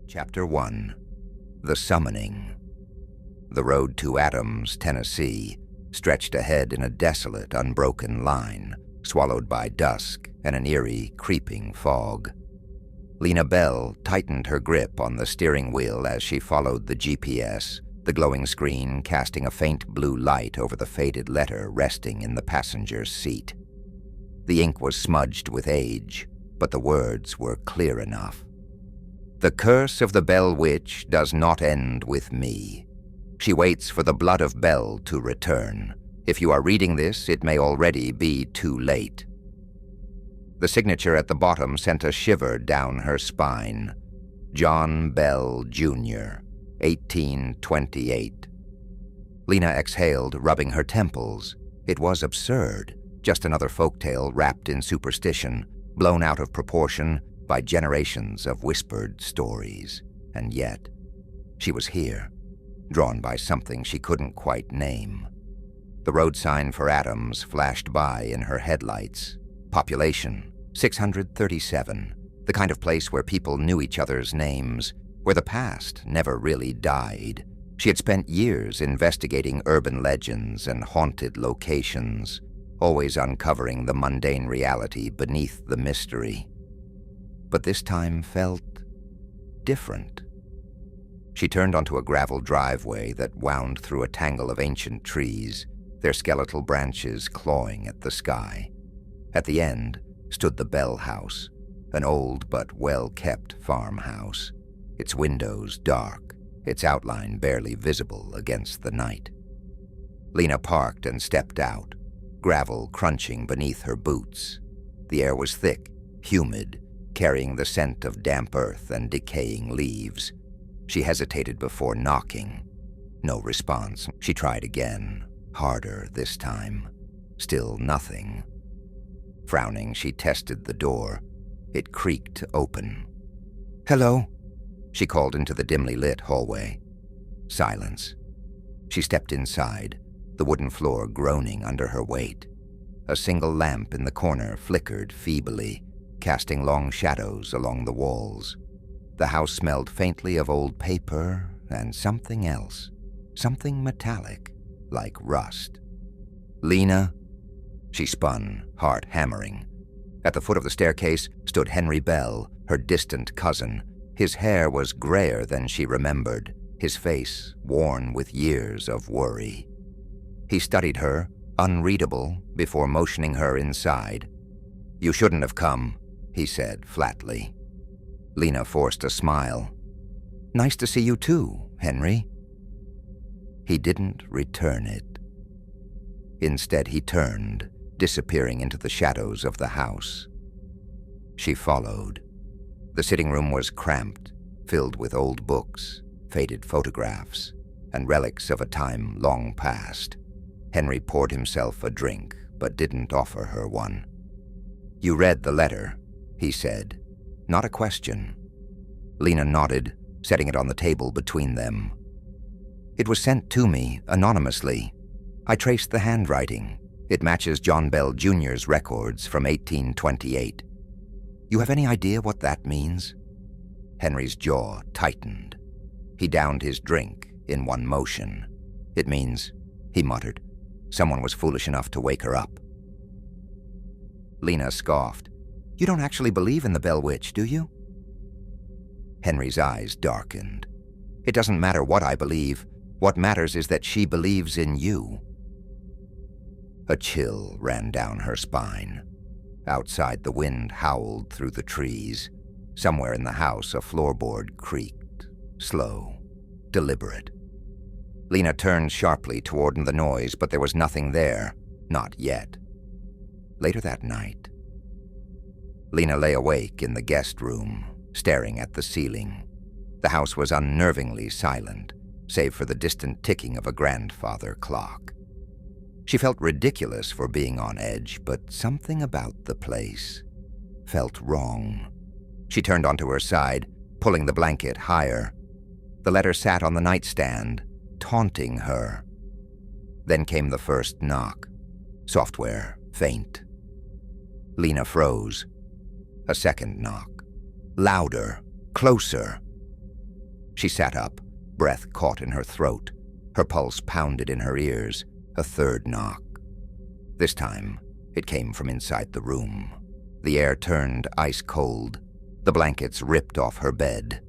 Chapter 1. The Summoning. The road to Adams, Tennessee, stretched ahead in a desolate, unbroken line, swallowed by dusk and an eerie, creeping fog. Lena Bell tightened her grip on the steering wheel as she followed the GPS, the glowing screen casting a faint blue light over the faded letter resting in the passenger's seat. The ink was smudged with age, but the words were clear enough. The curse of the Bell Witch does not end with me. She waits for the blood of Bell to return. If you are reading this, it may already be too late. The signature at the bottom sent a shiver down her spine. John Bell, Jr., 1828. Lena exhaled, rubbing her temples. It was absurd. Just another folktale wrapped in superstition, blown out of proportion by generations of whispered stories. And yet, she was here, drawn by something she couldn't quite name. The road sign for Adams flashed by in her headlights. Population, 637, the kind of place where people knew each other's names, where the past never really died. She had spent years investigating urban legends and haunted locations, always uncovering the mundane reality beneath the mystery. But this time felt different. She turned onto a gravel driveway that wound through a tangle of ancient trees, their skeletal branches clawing at the sky. At the end stood the Bell House, an old but well-kept farmhouse, its windows dark, its outline barely visible against the night. Lena parked and stepped out, gravel crunching beneath her boots. The air was thick, humid, carrying the scent of damp earth and decaying leaves. She hesitated before knocking. No response. She tried again, harder this time. Still nothing. Frowning, she tested the door. It creaked open. "Hello?" she called into the dimly lit hallway. Silence. She stepped inside, the wooden floor groaning under her weight. A single lamp in the corner flickered feebly, casting long shadows along the walls. The house smelled faintly of old paper and something else, something metallic, like rust. "Lena?" She spun, heart hammering. At the foot of the staircase stood Henry Bell, her distant cousin. His hair was grayer than she remembered, his face worn with years of worry. He studied her, unreadable, before motioning her inside. "You shouldn't have come," he said flatly. Lena forced a smile. "Nice to see you too, Henry." He didn't return it. Instead, he turned, disappearing into the shadows of the house. She followed. The sitting room was cramped, filled with old books, faded photographs, and relics of a time long past. Henry poured himself a drink, but didn't offer her one. "You read the letter," he said. Not a question. Lena nodded, setting it on the table between them. "It was sent to me, anonymously. I traced the handwriting. It matches John Bell Jr.'s records from 1828. You have any idea what that means?" Henry's jaw tightened. He downed his drink in one motion. "It means," he muttered, "someone was foolish enough to wake her up." Lena scoffed. "You don't actually believe in the Bell Witch, do you?" Henry's eyes darkened. "It doesn't matter what I believe. What matters is that she believes in you." A chill ran down her spine. Outside, the wind howled through the trees. Somewhere in the house, a floorboard creaked, slow, deliberate. Lena turned sharply toward the noise, but there was nothing there, not yet. Later that night, Lena lay awake in the guest room, staring at the ceiling. The house was unnervingly silent, save for the distant ticking of a grandfather clock. She felt ridiculous for being on edge, but something about the place felt wrong. She turned onto her side, pulling the blanket higher. The letter sat on the nightstand, taunting her. Then came the first knock. Software, faint. Lena froze. A second knock. Louder, closer. She sat up, breath caught in her throat. Her pulse pounded in her ears. A third knock. This time, it came from inside the room. The air turned ice cold. The blankets ripped off her bed.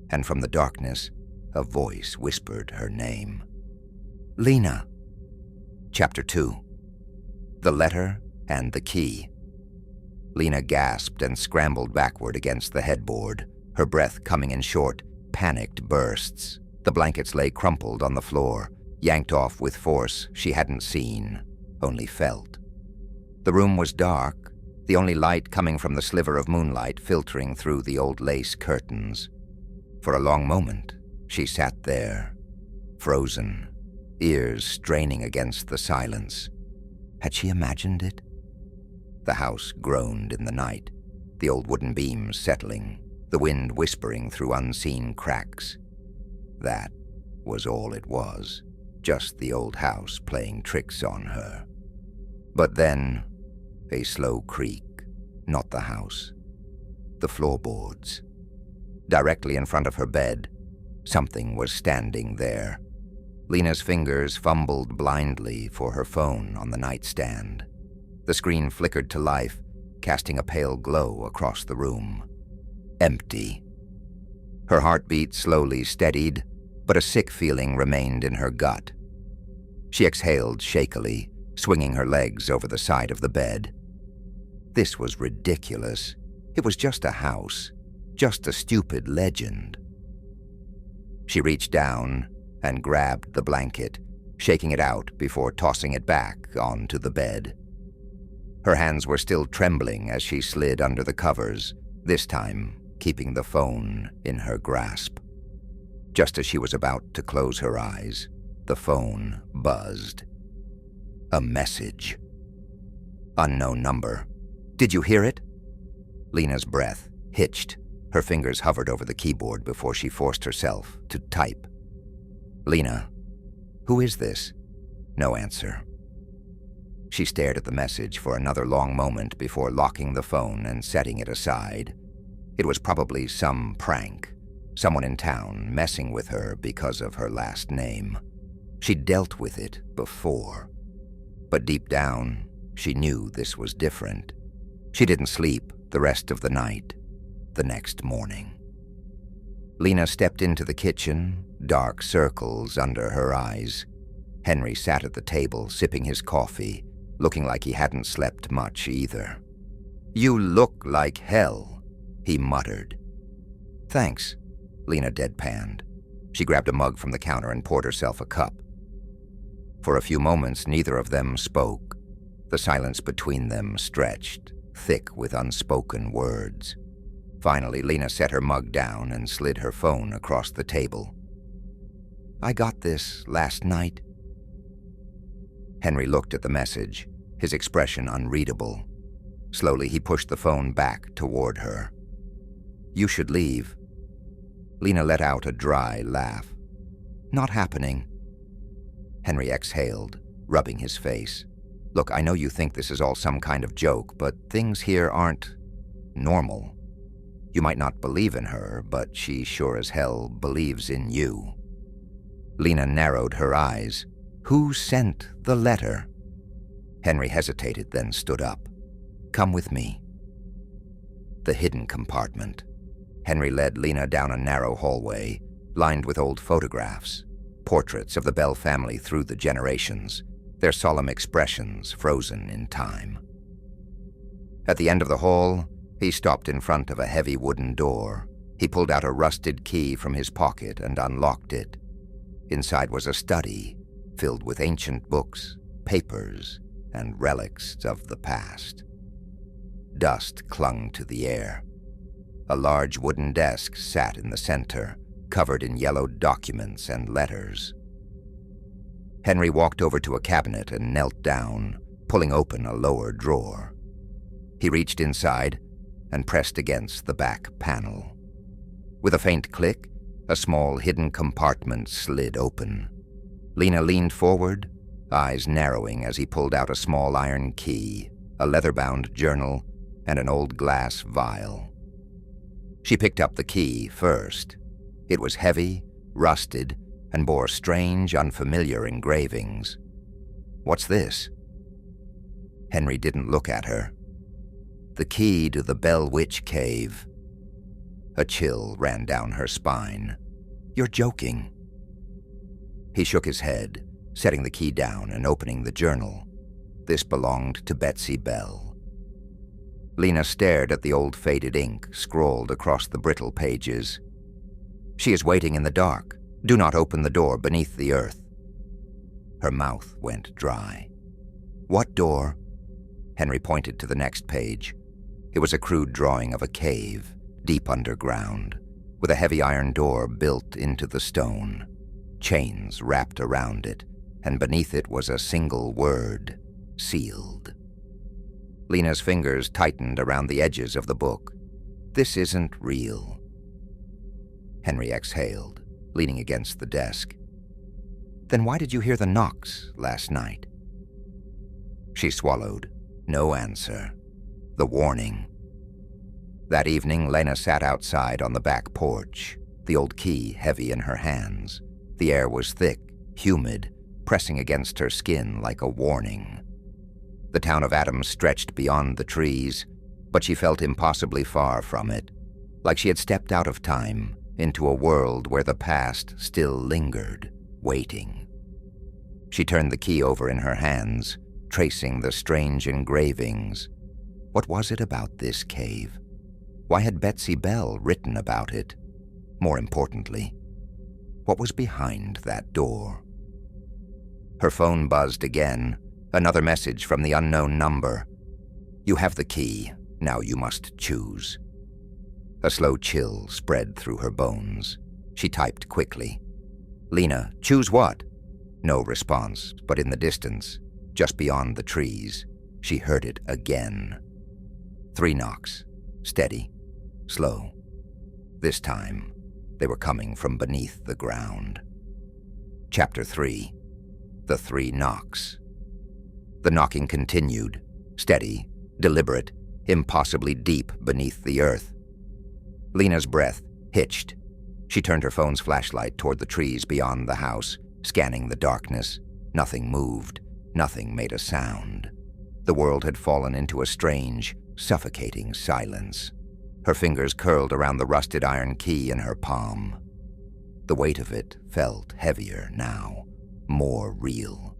And from the darkness, a voice whispered her name. Lena. Chapter 2. The Letter and the Key. Lena gasped and scrambled backward against the headboard, her breath coming in short, panicked bursts. The blankets lay crumpled on the floor, yanked off with force she hadn't seen, only felt. The room was dark, the only light coming from the sliver of moonlight filtering through the old lace curtains. For a long moment, she sat there, frozen, ears straining against the silence. Had she imagined it? The house groaned in the night, the old wooden beams settling, the wind whispering through unseen cracks. That was all it was, just the old house playing tricks on her. But then, a slow creak, not the house, the floorboards. Directly in front of her bed, something was standing there. Lena's fingers fumbled blindly for her phone on the nightstand. The screen flickered to life, casting a pale glow across the room. Empty. Her heartbeat slowly steadied, but a sick feeling remained in her gut. She exhaled shakily, swinging her legs over the side of the bed. This was ridiculous. It was just a house, just a stupid legend. She reached down and grabbed the blanket, shaking it out before tossing it back onto the bed. Her hands were still trembling as she slid under the covers, this time keeping the phone in her grasp. Just as she was about to close her eyes, the phone buzzed. A message. Unknown number. Did you hear it? Lena's breath hitched. Her fingers hovered over the keyboard before she forced herself to type. Lena. Who is this? No answer. She stared at the message for another long moment before locking the phone and setting it aside. It was probably some prank, someone in town messing with her because of her last name. She'd dealt with it before. But deep down, she knew this was different. She didn't sleep the rest of the night, the next morning. Lena stepped into the kitchen, dark circles under her eyes. Henry sat at the table sipping his coffee, looking like he hadn't slept much either. You look like hell, he muttered. Thanks, Lena deadpanned. She grabbed a mug from the counter and poured herself a cup. For a few moments, neither of them spoke. The silence between them stretched, thick with unspoken words. Finally, Lena set her mug down and slid her phone across the table. I got this last night. Henry looked at the message, his expression unreadable. Slowly, he pushed the phone back toward her. You should leave. Lena let out a dry laugh. Not happening. Henry exhaled, rubbing his face. Look, I know you think this is all some kind of joke, but things here aren't normal. You might not believe in her, but she sure as hell believes in you. Lena narrowed her eyes. Who sent the letter? Henry hesitated, then stood up. Come with me. The hidden compartment. Henry led Lena down a narrow hallway, lined with old photographs, portraits of the Bell family through the generations, their solemn expressions frozen in time. At the end of the hall, he stopped in front of a heavy wooden door. He pulled out a rusted key from his pocket and unlocked it. Inside was a study filled with ancient books, papers, and relics of the past. Dust clung to the air. A large wooden desk sat in the center, covered in yellowed documents and letters. Henry walked over to a cabinet and knelt down, pulling open a lower drawer. He reached inside and pressed against the back panel. With a faint click, a small hidden compartment slid open. Lena leaned forward, eyes narrowing as he pulled out a small iron key, a leather-bound journal, and an old glass vial. She picked up the key first. It was heavy, rusted, and bore strange, unfamiliar engravings. "What's this?" Henry didn't look at her. "The key to the Bell Witch Cave." A chill ran down her spine. "You're joking." He shook his head, setting the key down and opening the journal. This belonged to Betsy Bell. Lena stared at the old faded ink scrawled across the brittle pages. "She is waiting in the dark. Do not open the door beneath the earth." Her mouth went dry. "What door?" Henry pointed to the next page. It was a crude drawing of a cave, deep underground, with a heavy iron door built into the stone, chains wrapped around it, and beneath it was a single word, "Sealed." Lena's fingers tightened around the edges of the book. "This isn't real." Henry exhaled, leaning against the desk. "Then why did you hear the knocks last night?" She swallowed. No answer. The warning. That evening, Lena sat outside on the back porch, the old key heavy in her hands. The air was thick, humid, pressing against her skin like a warning. The town of Adams stretched beyond the trees, but she felt impossibly far from it, like she had stepped out of time into a world where the past still lingered, waiting. She turned the key over in her hands, tracing the strange engravings. What was it about this cave? Why had Betsy Bell written about it? More importantly, what was behind that door? Her phone buzzed again, another message from the unknown number. "You have the key. Now you must choose." A slow chill spread through her bones. She typed quickly. "Lena, choose what?" No response, but in the distance, just beyond the trees, she heard it again. 3 knocks, steady, slow. This time, they were coming from beneath the ground. Chapter 3. The 3 knocks. The knocking continued, steady, deliberate, impossibly deep beneath the earth. Lena's breath hitched. She turned her phone's flashlight toward the trees beyond the house, scanning the darkness. Nothing moved. Nothing made a sound. The world had fallen into a strange, suffocating silence. Her fingers curled around the rusted iron key in her palm. The weight of it felt heavier now, more real.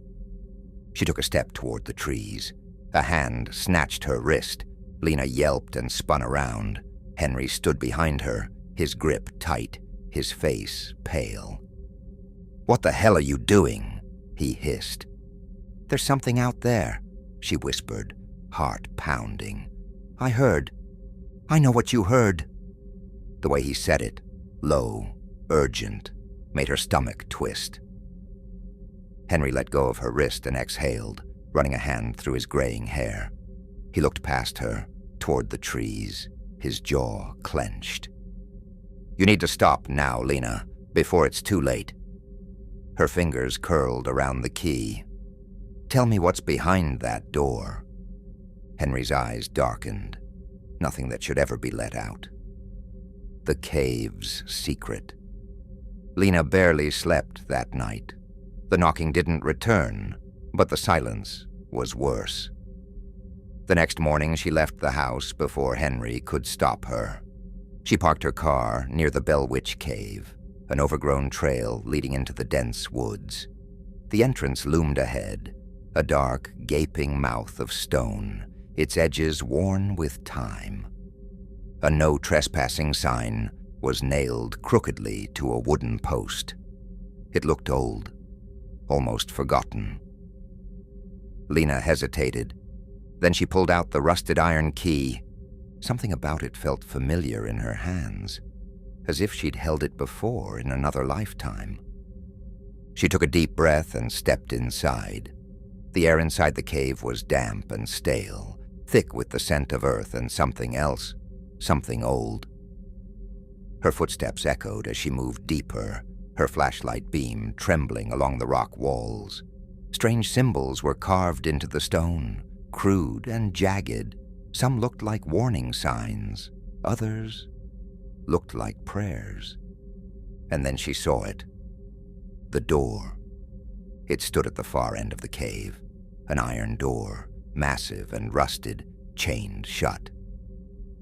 She took a step toward the trees. A hand snatched her wrist. Lena yelped and spun around. Henry stood behind her, his grip tight, his face pale. "What the hell are you doing?" he hissed. "There's something out there," she whispered, heart pounding. "I heard. I know what you heard." The way he said it, low, urgent, made her stomach twist. Henry let go of her wrist and exhaled, running a hand through his graying hair. He looked past her, toward the trees, his jaw clenched. "You need to stop now, Lena, before it's too late." Her fingers curled around the key. "Tell me what's behind that door." Henry's eyes darkened. Nothing that should ever be let out. The cave's secret. Lena barely slept that night. The knocking didn't return, but the silence was worse. The next morning, she left the house before Henry could stop her. She parked her car near the Bell Witch Cave, an overgrown trail leading into the dense woods. The entrance loomed ahead, a dark, gaping mouth of stone, its edges worn with time. A no trespassing sign was nailed crookedly to a wooden post. It looked old, almost forgotten. Lena hesitated. Then she pulled out the rusted iron key. Something about it felt familiar in her hands, as if she'd held it before in another lifetime. She took a deep breath and stepped inside. The air inside the cave was damp and stale, thick with the scent of earth and something else, something old. Her footsteps echoed as she moved deeper, her flashlight beam trembling along the rock walls. Strange symbols were carved into the stone, crude and jagged. Some looked like warning signs, others looked like prayers. and then she saw it. The door. It stood at the far end of the cave, an iron door, massive and rusted, chained shut.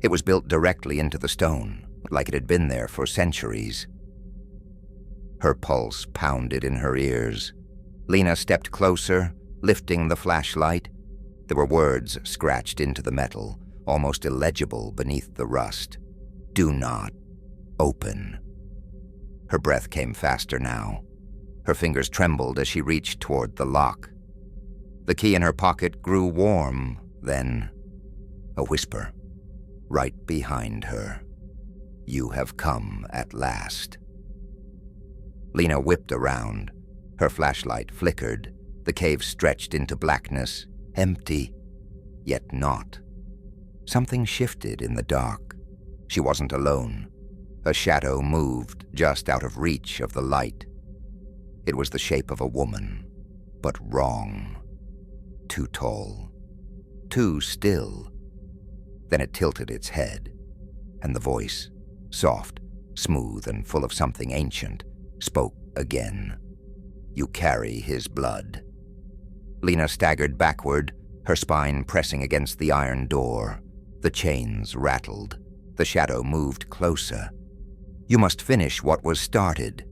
It was built directly into the stone, like it had been there for centuries. Her pulse pounded in her ears. Lena stepped closer, lifting the flashlight. There were words scratched into the metal, almost illegible beneath the rust. "Do not open." Her breath came faster now. Her fingers trembled as she reached toward the lock. The key in her pocket grew warm, then a whisper, right behind her. "You have come at last." Lena whipped around. Her flashlight flickered. The cave stretched into blackness, empty, yet not. Something shifted in the dark. She wasn't alone. A shadow moved just out of reach of the light. It was the shape of a woman, but wrong. Too tall. Too still. Then it tilted its head, and the voice, soft, smooth, and full of something ancient, spoke again. "You carry his blood." Lena staggered backward, her spine pressing against the iron door. The chains rattled. The shadow moved closer. "You must finish what was started."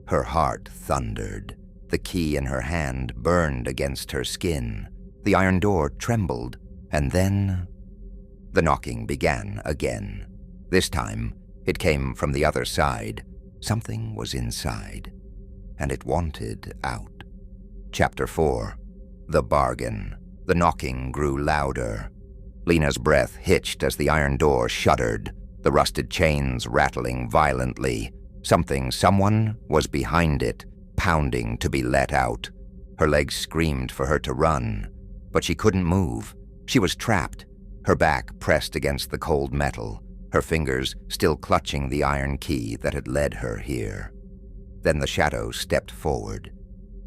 Her heart thundered. The key in her hand burned against her skin. The iron door trembled, and then the knocking began again. This time, it came from the other side. Something was inside, and it wanted out. Chapter 4. The Bargain. The knocking grew louder. Lena's breath hitched as the iron door shuddered, the rusted chains rattling violently. Someone was behind it, pounding to be let out. Her legs screamed for her to run, but she couldn't move. She was trapped, her back pressed against the cold metal, her fingers still clutching the iron key that had led her here. Then the shadow stepped forward.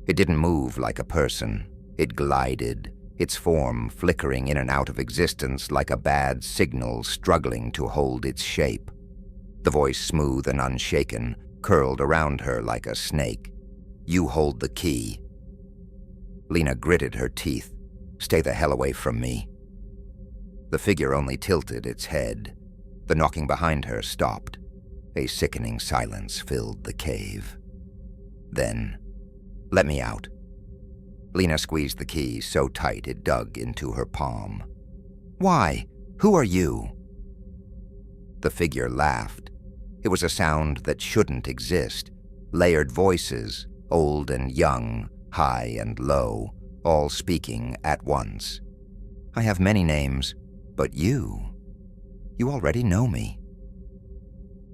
It didn't move like a person. It glided, its form flickering in and out of existence like a bad signal struggling to hold its shape. The voice, smooth and unshaken, curled around her like a snake. "You hold the key." Lena gritted her teeth. "Stay the hell away from me." The figure only tilted its head. The knocking behind her stopped. A sickening silence filled the cave. Then, "Let me out." Lena squeezed the key so tight it dug into her palm. "Why? Who are you?" The figure laughed. It was a sound that shouldn't exist. Layered voices, old and young, high and low, all speaking at once. "I have many names, but you already know me."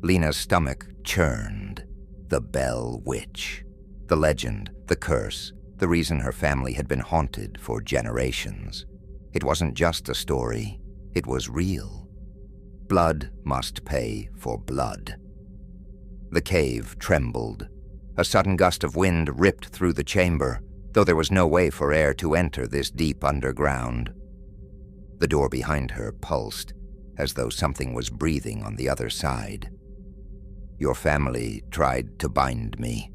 Lena's stomach churned. The Bell Witch. The legend, the curse, the reason her family had been haunted for generations. It wasn't just a story. It was real. Blood must pay for blood. The cave trembled. A sudden gust of wind ripped through the chamber, though there was no way for air to enter this deep underground. The door behind her pulsed, as though something was breathing on the other side. "Your family tried to bind me,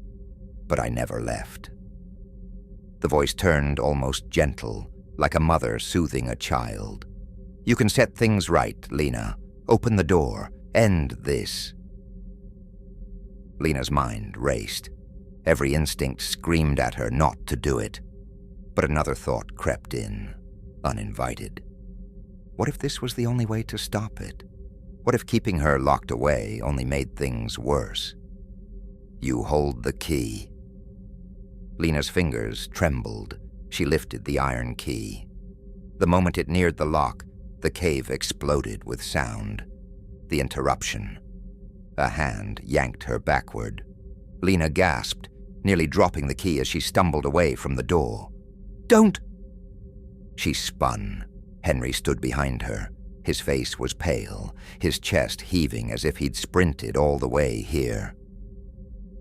but I never left." The voice turned almost gentle, like a mother soothing a child. "You can set things right, Lena. Open the door. End this." Lena's mind raced. Every instinct screamed at her not to do it. But another thought crept in, uninvited. What if this was the only way to stop it? What if keeping her locked away only made things worse? "You hold the key." Lena's fingers trembled. She lifted the iron key. The moment it neared the lock, the cave exploded with sound. The interruption. A hand yanked her backward. Lena gasped, nearly dropping the key as she stumbled away from the door. "Don't!" She spun. Henry stood behind her. His face was pale, his chest heaving as if he'd sprinted all the way here.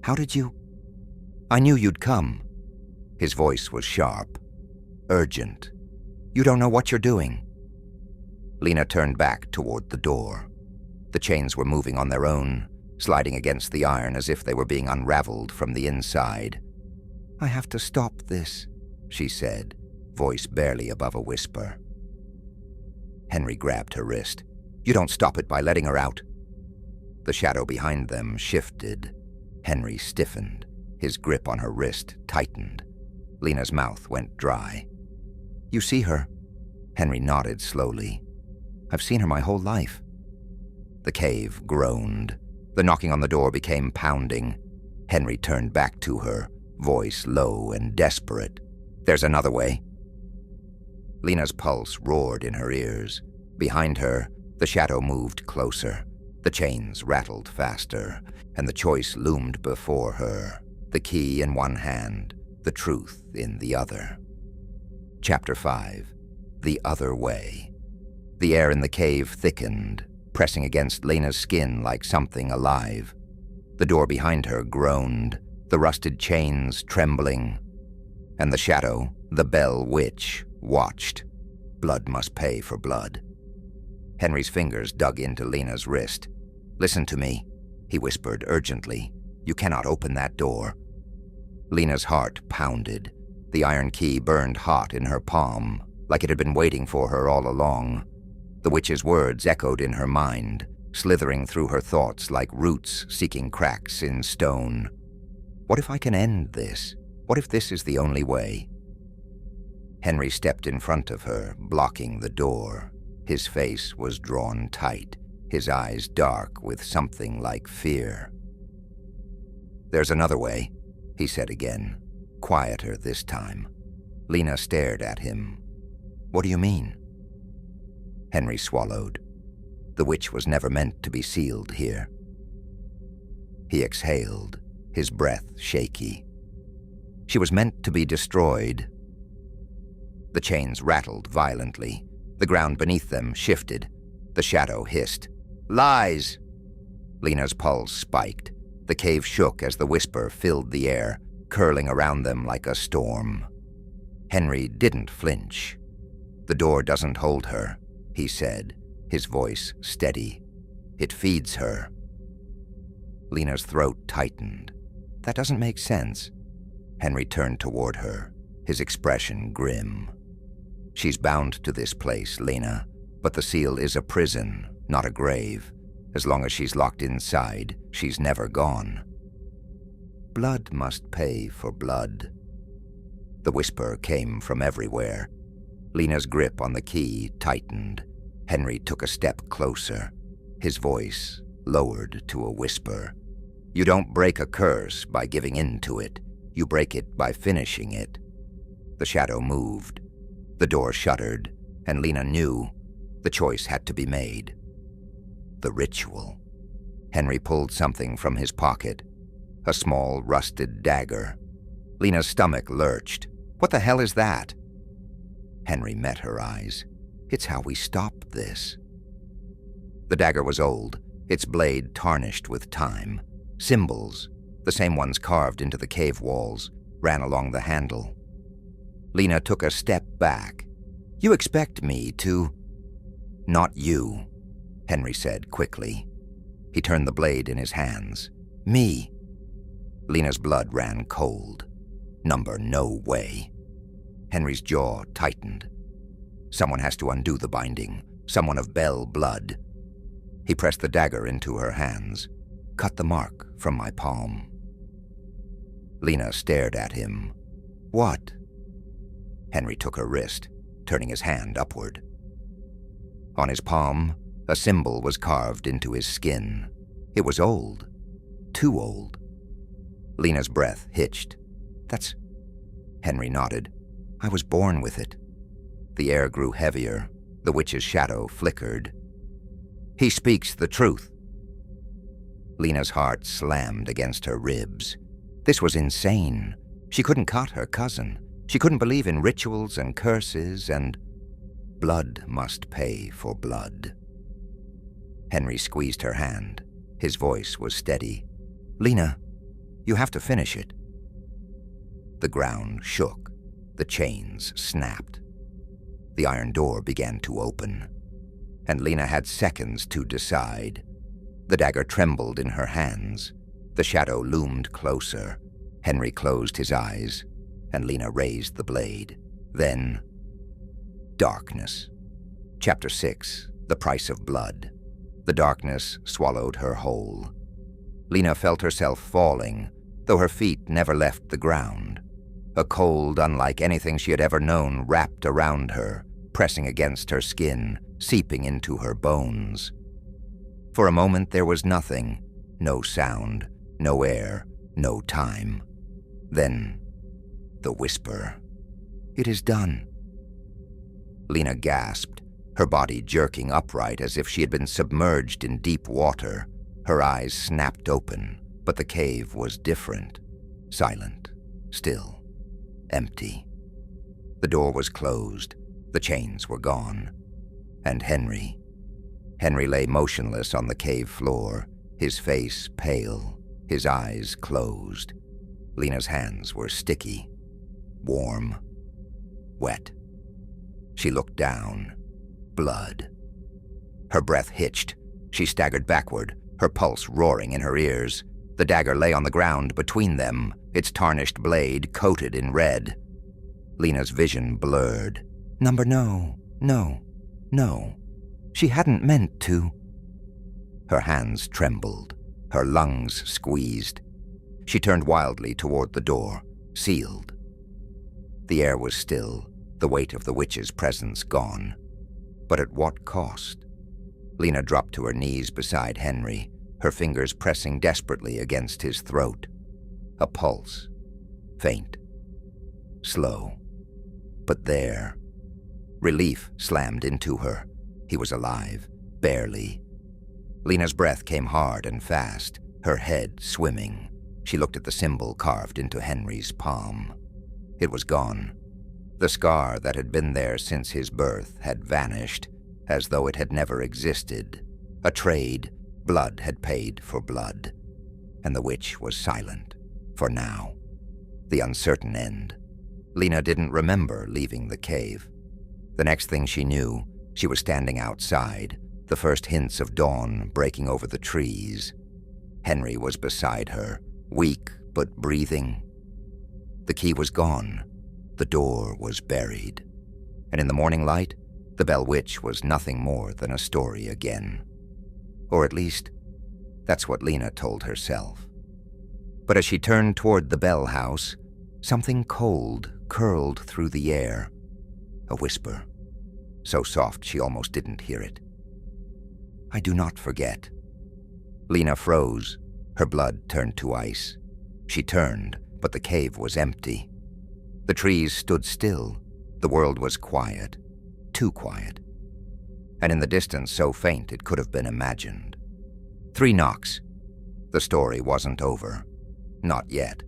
"How did you—" "I knew you'd come." His voice was sharp, urgent. "You don't know what you're doing." Lena turned back toward the door. The chains were moving on their own, sliding against the iron as if they were being unraveled from the inside. "I have to stop this," she said, voice barely above a whisper. Henry grabbed her wrist. "You don't stop it by letting her out." The shadow behind them shifted. Henry stiffened. His grip on her wrist tightened. Lena's mouth went dry. "You see her?" Henry nodded slowly. "I've seen her my whole life." The cave groaned. The knocking on the door became pounding. Henry turned back to her, voice low and desperate. "There's another way." Lena's pulse roared in her ears. Behind her, the shadow moved closer. The chains rattled faster, and the choice loomed before her, the key in one hand, the truth in the other. Chapter 5. The Other Way. The air in the cave thickened, pressing against Lena's skin like something alive. The door behind her groaned, the rusted chains trembling, and the shadow, the Bell Witch, watched. Blood must pay for blood. Henry's fingers dug into Lena's wrist. "Listen to me," he whispered urgently. "You cannot open that door." Lena's heart pounded. The iron key burned hot in her palm, like it had been waiting for her all along. The witch's words echoed in her mind, slithering through her thoughts like roots seeking cracks in stone. What if I can end this? What if this is the only way? Henry stepped in front of her, blocking the door. His face was drawn tight, his eyes dark with something like fear. "There's another way," he said again, quieter this time. Lena stared at him. "What do you mean?" Henry swallowed. The witch was never meant to be sealed here. He exhaled, his breath shaky. She was meant to be destroyed. The chains rattled violently. The ground beneath them shifted. The shadow hissed. "Lies!" Lena's pulse spiked. The cave shook as the whisper filled the air, curling around them like a storm. Henry didn't flinch. "The door doesn't hold her," he said, his voice steady. "It feeds her." Lena's throat tightened. "That doesn't make sense." Henry turned toward her, his expression grim. "She's bound to this place, Lena, but the seal is a prison, not a grave. As long as she's locked inside, she's never gone." "Blood must pay for blood." The whisper came from everywhere. Lena's grip on the key tightened. Henry took a step closer, his voice lowered to a whisper. "You don't break a curse by giving in to it. You break it by finishing it." The shadow moved. The door shuttered, and Lena knew the choice had to be made. The ritual. Henry pulled something from his pocket, a small rusted dagger. Lena's stomach lurched. "What the hell is that?" Henry met her eyes. "It's how we stop this." The dagger was old, its blade tarnished with time. Symbols, the same ones carved into the cave walls, ran along the handle. Lena took a step back. "You expect me to—" "Not you," Henry said quickly. He turned the blade in his hands. "Me." Lena's blood ran cold. No way. Henry's jaw tightened. Someone has to undo the binding, someone of Bell blood. He pressed the dagger into her hands. "Cut the mark from my palm." Lena stared at him. "What?" Henry took her wrist, turning his hand upward. On his palm, a symbol was carved into his skin. It was old. Too old. Lena's breath hitched. "That's—" Henry nodded. "I was born with it." The air grew heavier. The witch's shadow flickered. "He speaks the truth." Lena's heart slammed against her ribs. This was insane. She couldn't cut her cousin. She couldn't believe in rituals and curses and— Blood must pay for blood. Henry squeezed her hand. His voice was steady. "Lena, you have to finish it." The ground shook. The chains snapped. The iron door began to open, and Lena had seconds to decide. The dagger trembled in her hands. The shadow loomed closer. Henry closed his eyes, and Lena raised the blade. Then, darkness. Chapter 6, The Price of Blood. The darkness swallowed her whole. Lena felt herself falling, though her feet never left the ground. A cold unlike anything she had ever known wrapped around her, pressing against her skin, seeping into her bones. For a moment there was nothing, no sound, no air, no time. Then, the whisper. "It is done." Lena gasped, her body jerking upright as if she had been submerged in deep water. Her eyes snapped open, but the cave was different. Silent, still, empty. The door was closed, the chains were gone. And Henry lay motionless on the cave floor, his face pale, his eyes closed. Lena's hands were sticky, warm, wet. She looked down. Blood. Her breath hitched. She staggered backward, her pulse roaring in her ears. The dagger lay on the ground between them, its tarnished blade coated in red. Lena's vision blurred. No. She hadn't meant to. Her hands trembled, her lungs squeezed. She turned wildly toward the door, sealed. The air was still, the weight of the witch's presence gone. But at what cost? Lena dropped to her knees beside Henry, her fingers pressing desperately against his throat. A pulse. Faint. Slow. But there. Relief slammed into her. He was alive, barely. Lena's breath came hard and fast, her head swimming. She looked at the symbol carved into Henry's palm. It was gone. The scar that had been there since his birth had vanished, as though it had never existed. A trade, blood had paid for blood. And the witch was silent, for now. The uncertain end. Lena didn't remember leaving the cave. The next thing she knew, she was standing outside, the first hints of dawn breaking over the trees. Henry was beside her, weak but breathing. The key was gone. The door was buried. And in the morning light, the Bell Witch was nothing more than a story again. Or at least, that's what Lena told herself. But as she turned toward the Bell House, something cold curled through the air. A whisper, so soft she almost didn't hear it. "I do not forget." Lena froze. Her blood turned to ice. She turned, but the cave was empty. The trees stood still. The world was quiet, too quiet. And in the distance so faint it could have been imagined. 3 knocks. The story wasn't over. Not yet.